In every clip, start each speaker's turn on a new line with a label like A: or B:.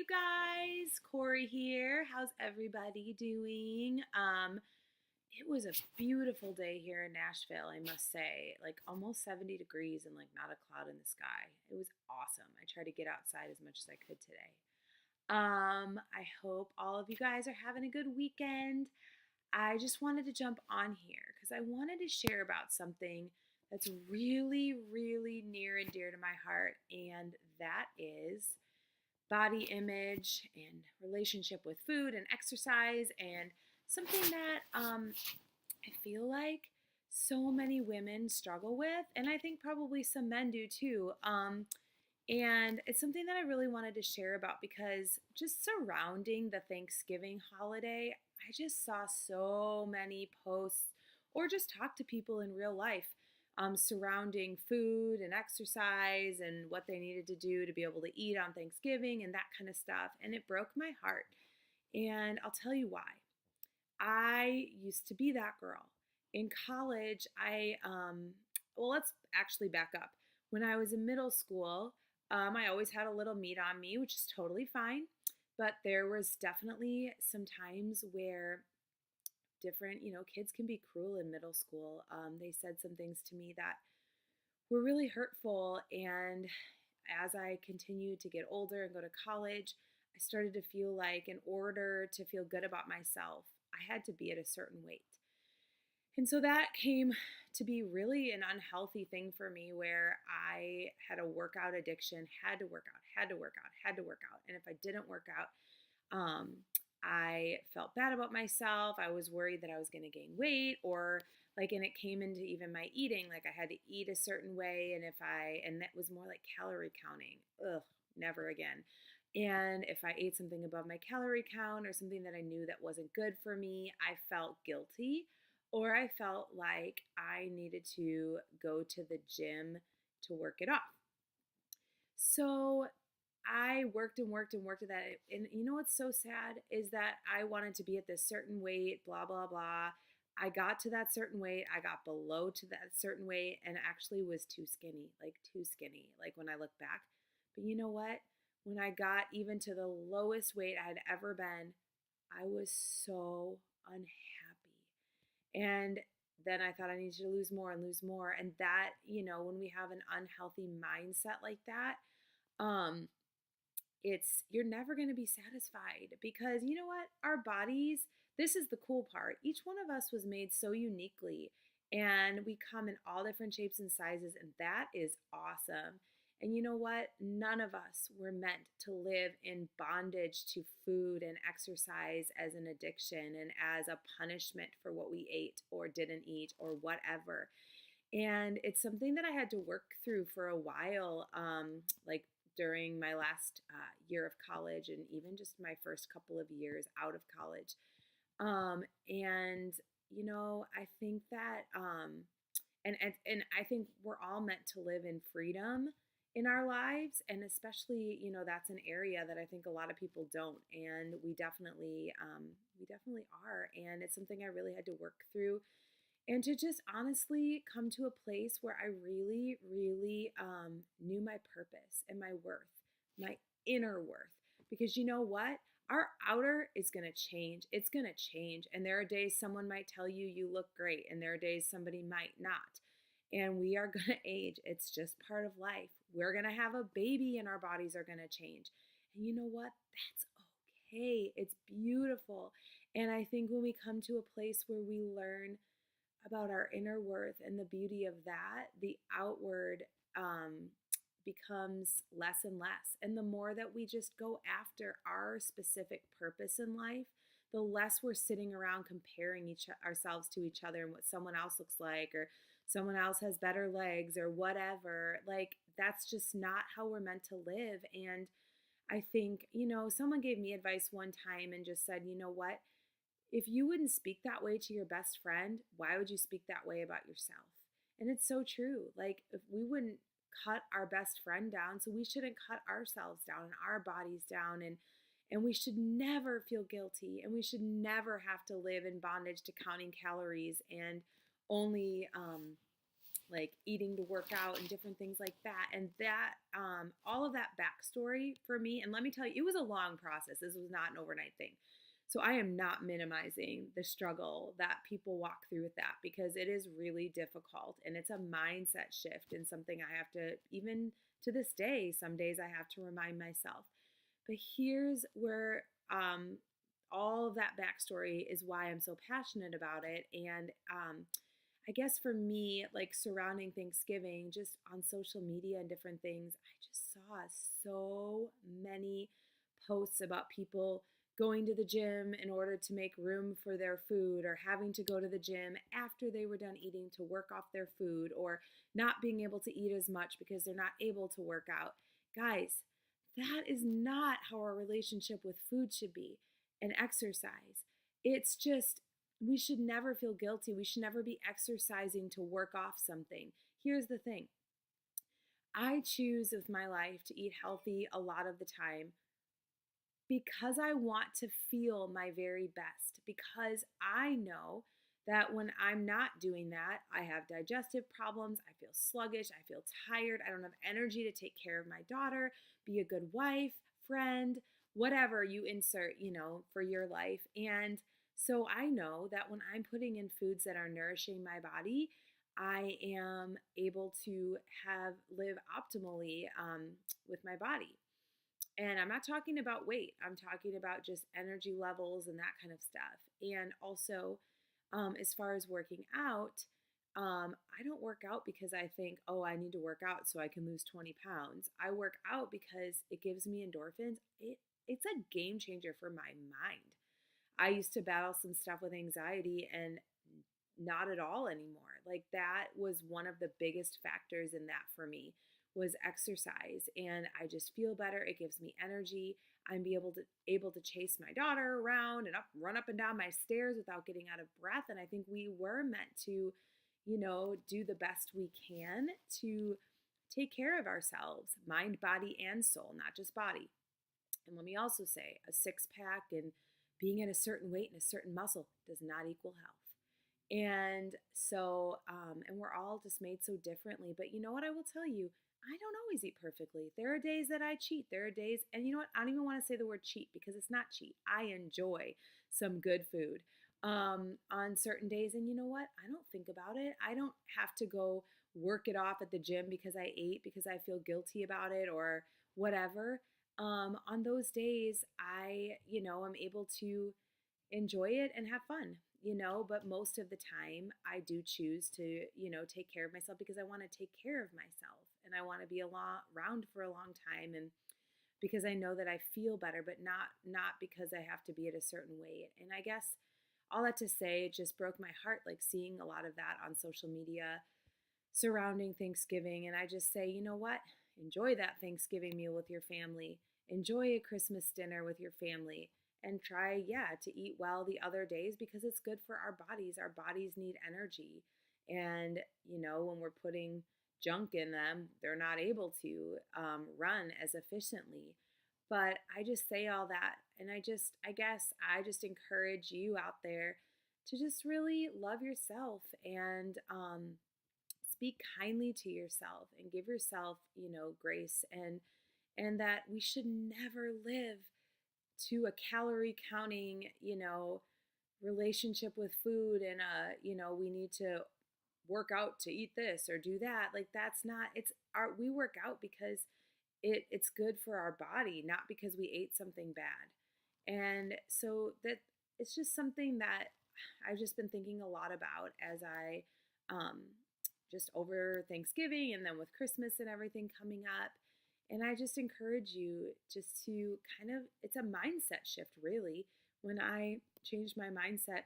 A: you guys? Corey here. How's everybody doing? It was a beautiful day here in Nashville, I must say. Like almost 70 degrees and like not a cloud in the sky. It was awesome. I tried to get outside as much as I could today. I hope all of you guys are having a good weekend. I just wanted to jump on here because I wanted to share about something that's really, really near and dear to my heart, and that is body image and relationship with food and exercise, and something that I feel like so many women struggle with, and I think probably some men do too. And it's something that I really wanted to share about because just surrounding the Thanksgiving holiday, I just saw so many posts or just talk to people in real life surrounding food and exercise and what they needed to do to be able to eat on Thanksgiving and that kind of stuff. And it broke my heart. And I'll tell you why. I used to be that girl. In college, well, let's actually back up. When I was in middle school, I always had a little meat on me, which is totally fine. But there was definitely some times where different, kids can be cruel in middle school. They said some things to me that were really hurtful. And as I continued to get older and go to college, I started to feel like in order to feel good about myself, I had to be at a certain weight. And so that came to be really an unhealthy thing for me where I had a workout addiction, had to work out, had to work out, had to work out. And if I didn't work out, um, I felt bad about myself. I was worried that I was going to gain weight, or like, and it came into even my eating. Like I had to eat a certain way. And that was more like calorie counting. Ugh, never again. And if I ate something above my calorie count or something that I knew that wasn't good for me, I felt guilty, or I felt like I needed to go to the gym to work it off. So I worked and worked and worked at that. And you know what's so sad is that I wanted to be at this certain weight, blah, blah, blah. I got to that certain weight. I got below to that certain weight and actually was too skinny, like when I look back. But you know what? When I got even to the lowest weight I had ever been, I was so unhappy. And then I thought I needed to lose more and lose more. And that, when we have an unhealthy mindset like that, um, you're never going to be satisfied because you know what? Our bodies, this is the cool part. Each one of us was made so uniquely, and we come in all different shapes and sizes, and that is awesome. And you know what? None of us were meant to live in bondage to food and exercise as an addiction and as a punishment for what we ate or didn't eat or whatever. And it's something that I had to work through for a while, like during my last year of college and even just my first couple of years out of college. And I think that, and I think we're all meant to live in freedom in our lives, and especially, that's an area that I think a lot of people don't, and we definitely are, and it's something I really had to work through and to just honestly come to a place where I really, really knew my purpose and my worth, my inner worth. Because you know what? Our outer is going to change. It's going to change. And there are days someone might tell you you look great, and there are days somebody might not. And we are going to age. It's just part of life. We're going to have a baby, and our bodies are going to change. And you know what? That's okay. It's beautiful. And I think when we come to a place where we learn about our inner worth and the beauty of that, the outward becomes less and less. And the more that we just go after our specific purpose in life, the less we're sitting around comparing ourselves to each other and what someone else looks like, or someone else has better legs or whatever. Like, that's just not how we're meant to live. And I think, someone gave me advice one time and just said, you know what? If you wouldn't speak that way to your best friend, why would you speak that way about yourself? And it's so true. Like, if we wouldn't cut our best friend down, so we shouldn't cut ourselves down and our bodies down, and we should never feel guilty, and we should never have to live in bondage to counting calories and only like eating to work out and different things like that. And that, all of that backstory for me, and let me tell you, it was a long process. This was not an overnight thing. So I am not minimizing the struggle that people walk through with that, because it is really difficult and it's a mindset shift and something I have to, even to this day, some days I have to remind myself. But here's where, all of that backstory is why I'm so passionate about it. And I guess for me, like surrounding Thanksgiving, just on social media and different things, I just saw so many posts about people going to the gym in order to make room for their food, or having to go to the gym after they were done eating to work off their food, or not being able to eat as much because they're not able to work out. Guys, that is not how our relationship with food should be, and exercise. It's just, we should never feel guilty. We should never be exercising to work off something. Here's the thing, I choose with my life to eat healthy a lot of the time because I want to feel my very best. Because I know that when I'm not doing that, I have digestive problems, I feel sluggish, I feel tired, I don't have energy to take care of my daughter, be a good wife, friend, whatever you insert, for your life. And so I know that when I'm putting in foods that are nourishing my body, I am able to live optimally, with my body. And I'm not talking about weight. I'm talking about just energy levels and that kind of stuff. And also, as far as working out, I don't work out because I think, oh, I need to work out so I can lose 20 pounds. I work out because it gives me endorphins. It's a game changer for my mind. I used to battle some stuff with anxiety, and not at all anymore. Like, that was one of the biggest factors in that for me, was exercise. And I just feel better. It gives me energy. I'm able to chase my daughter around and run up and down my stairs without getting out of breath. And I think we were meant to, do the best we can to take care of ourselves, mind, body, and soul, not just body. And let me also say, a six pack and being at a certain weight and a certain muscle does not equal health. And so, and we're all just made so differently. But you know what I will tell you? I don't always eat perfectly. There are days that I cheat. There are days, and you know what? I don't even want to say the word cheat, because it's not cheat. I enjoy some good food, on certain days. And you know what? I don't think about it. I don't have to go work it off at the gym because I ate, because I feel guilty about it or whatever. On those days, I'm able to enjoy it and have fun, but most of the time I do choose to, take care of myself, because I want to take care of myself and I want to be around for a long time, and because I know that I feel better, but not because I have to be at a certain weight. And I guess all that to say, it just broke my heart, like seeing a lot of that on social media surrounding Thanksgiving. And I just say, you know what? Enjoy that Thanksgiving meal with your family. Enjoy a Christmas dinner with your family. And try, yeah, to eat well the other days, because it's good for our bodies. Our bodies need energy. And, when we're putting junk in them, they're not able to, run as efficiently. But I just say all that. And I guess I just encourage you out there to just really love yourself, and, speak kindly to yourself, and give yourself, grace, and that we should never live to a calorie counting, relationship with food, and we need to work out to eat this or do that. Like, that's not, we work out because it's good for our body, not because we ate something bad. And so that, it's just something that I've just been thinking a lot about as I, just over Thanksgiving, and then with Christmas and everything coming up. And I just encourage you just to kind of, it's a mindset shift really. When I changed my mindset,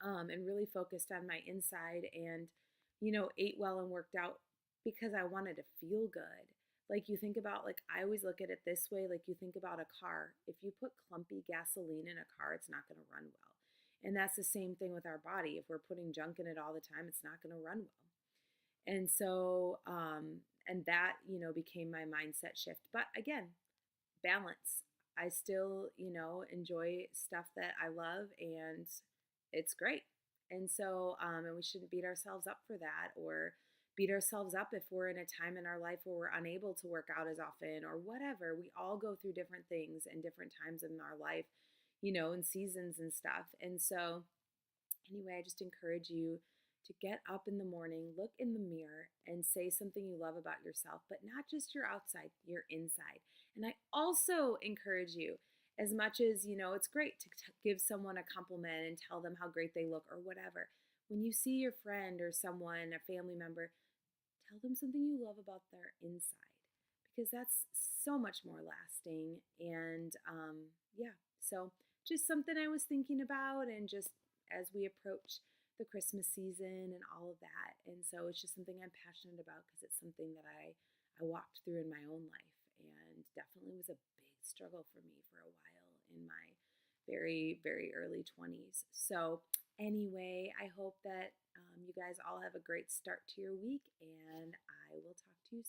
A: and really focused on my inside, and, ate well and worked out because I wanted to feel good. Like, you think about, like, I always look at it this way, like, you think about a car. If you put clumpy gasoline in a car, it's not going to run well. And that's the same thing with our body. If we're putting junk in it all the time, it's not going to run well. And so, and that, became my mindset shift. But again, balance. I still, enjoy stuff that I love, and it's great. And so, and we shouldn't beat ourselves up for that, or beat ourselves up if we're in a time in our life where we're unable to work out as often or whatever. We all go through different things and different times in our life, and seasons and stuff. And so, anyway, I just encourage you to get up in the morning, look in the mirror, and say something you love about yourself, but not just your outside, your inside. And I also encourage you, as much as, it's great to give someone a compliment and tell them how great they look or whatever. When you see your friend or someone, a family member, tell them something you love about their inside because that's so much more lasting. And yeah, so just something I was thinking about, and just as we approach the Christmas season and all of that. And so it's just something I'm passionate about because it's something that I walked through in my own life and definitely was a big struggle for me for a while in my very, very early 20s. So, anyway, I hope that you guys all have a great start to your week, and I will talk to you soon.